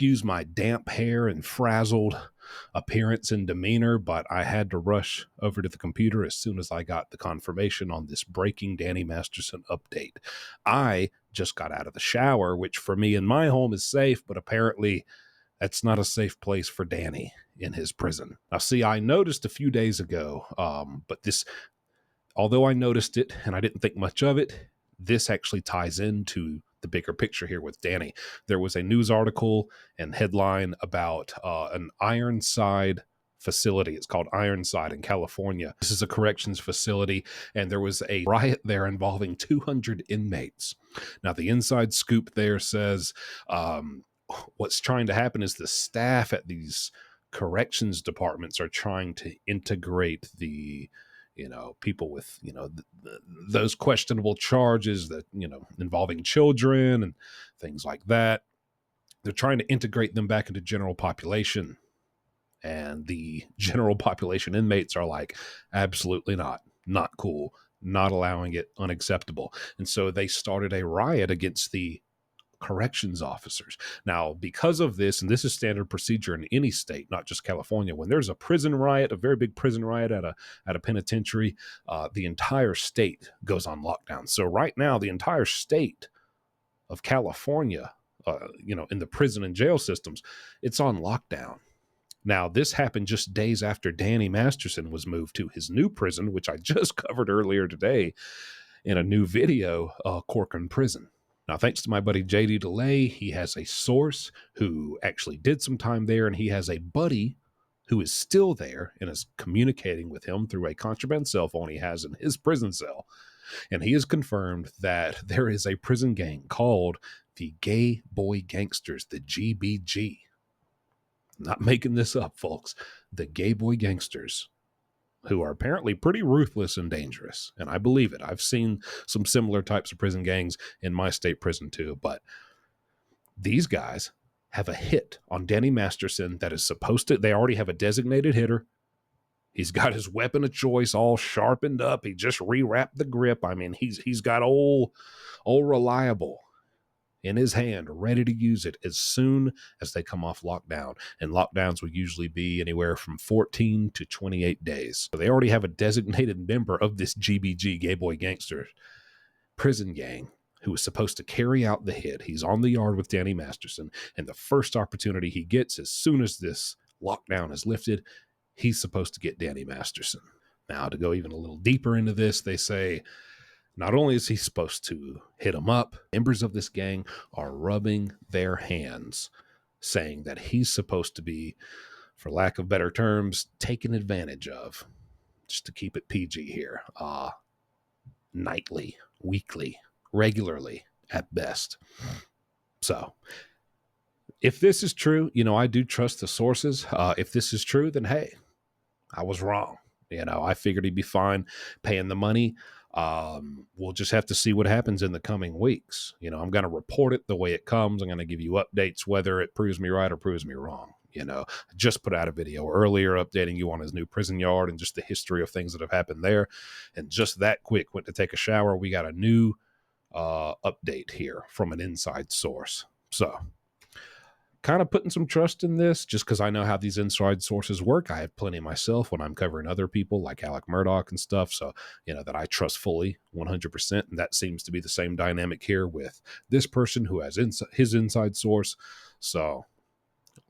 excuse my damp hair and frazzled appearance and demeanor, but I had to rush over to the computer as soon as I got the confirmation on this breaking Danny Masterson update. I just got out of the shower, which for me in my home is safe, but apparently that's not a safe place for Danny in his prison. Now, see, I noticed a few days ago, but this, although I noticed it and I didn't think much of it, this actually ties into the bigger picture here with Danny. There was a news article and headline about an Ironside facility. It's called Ironside in California. This is a corrections facility, and there was a riot there involving 200 inmates. Now, the inside scoop there says what's trying to happen is the staff at these corrections departments are trying to integrate the people with, those questionable charges that, involving children and things like that. They're trying to integrate them back into general population. And the general population inmates are like, absolutely not cool, not allowing it, unacceptable. And so they started a riot against the corrections officers. Now, because of this, and this is standard procedure in any state, not just California, when there's a prison riot, a very big prison riot at a penitentiary, the entire state goes on lockdown. So right now, the entire state of California, in the prison and jail systems, it's on lockdown. Now, this happened just days after Danny Masterson was moved to his new prison, which I just covered earlier today in a new video, Corcoran Prison. Now, thanks to my buddy JD DeLay, he has a source who actually did some time there, and he has a buddy who is still there and is communicating with him through a contraband cell phone he has in his prison cell. And he has confirmed that there is a prison gang called the Gay Boy Gangsters, the GBG. I'm not making this up, folks. The Gay Boy Gangsters, who are apparently pretty ruthless and dangerous. And I believe it. I've seen some similar types of prison gangs in my state prison too. But these guys have a hit on Danny Masterson that is supposed to, they already have a designated hitter. He's got his weapon of choice all sharpened up. He just rewrapped the grip. I mean, he's got old Reliable in his hand, ready to use it as soon as they come off lockdown. And lockdowns will usually be anywhere from 14 to 28 days. So they already have a designated member of this GBG, Gay Boy Gangster prison gang, who is supposed to carry out the hit. He's on the yard with Danny Masterson, and the first opportunity he gets as soon as this lockdown is lifted, he's supposed to get Danny Masterson. Now, to go even a little deeper into this, they say not only is he supposed to hit him up, members of this gang are rubbing their hands, saying that he's supposed to be, for lack of better terms, taken advantage of, just to keep it PG here, nightly, weekly, regularly at best. So if this is true, I do trust the sources. If this is true, then hey, I was wrong. I figured he'd be fine paying the money. We'll just have to see what happens in the coming weeks. I'm going to report it the way it comes. I'm going to give you updates, whether it proves me right or proves me wrong. I just put out a video earlier updating you on his new prison yard and just the history of things that have happened there. And just that quick, went to take a shower. We got a new update here from an inside source. So kind of putting some trust in this just because I know how these inside sources work. I have plenty myself when I'm covering other people like Alec Murdoch and stuff. So, that I trust fully 100%. And that seems to be the same dynamic here with this person who has his inside source. So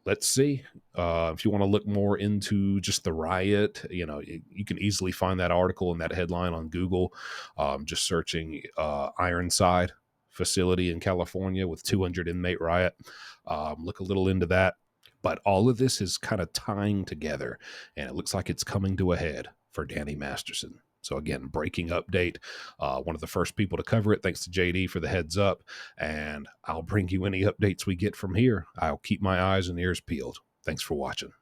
let's see. If you want to look more into just the riot, you can easily find that article and that headline on Google. Just searching Ironside facility in California with 200 inmate riot. Look a little into that. But all of this is kind of tying together, and it looks like it's coming to a head for Danny Masterson. So again, breaking update. One of the first people to cover it. Thanks to JD for the heads up. And I'll bring you any updates we get from here. I'll keep my eyes and ears peeled. Thanks for watching.